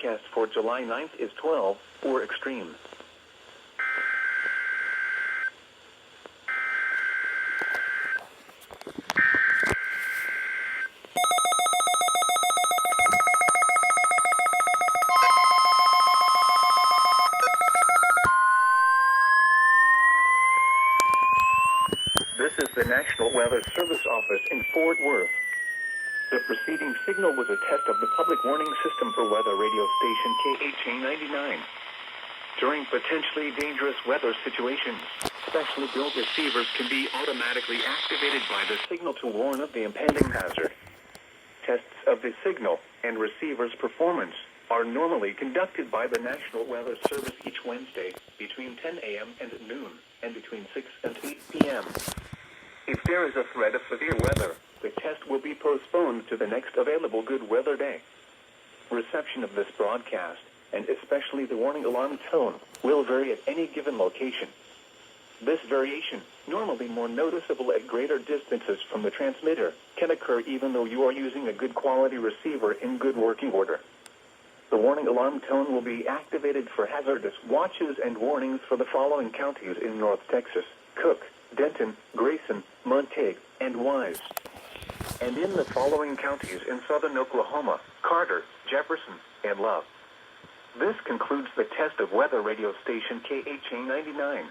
forecast for July 9th is 12, or extreme. This is the National Weather Service office in Fort Worth. The preceding signal was a test of the public warning system for weather radio station KHA99. During potentially dangerous weather situations, specially built receivers can be automatically activated by the signal to warn of the impending hazard. Tests of the signal and receiver's performance are normally conducted by the National Weather Service each Wednesday between 10 a.m. and noon, and between 6 and 8 p.m. If there is a threat of severe weather, the test will be postponed to the next available good weather day. Reception of this broadcast, and especially the warning alarm tone, will vary at any given location. This variation, normally more noticeable at greater distances from the transmitter, can occur even though you are using a good quality receiver in good working order. The warning alarm tone will be activated for hazardous watches and warnings for the following counties in North Texas: Cook, Denton, Grayson, Montague, and Wise. And in the following counties in southern Oklahoma: Carter, Jefferson, and Love. This concludes the test of weather radio station KHA99.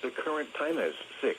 The current time is 6.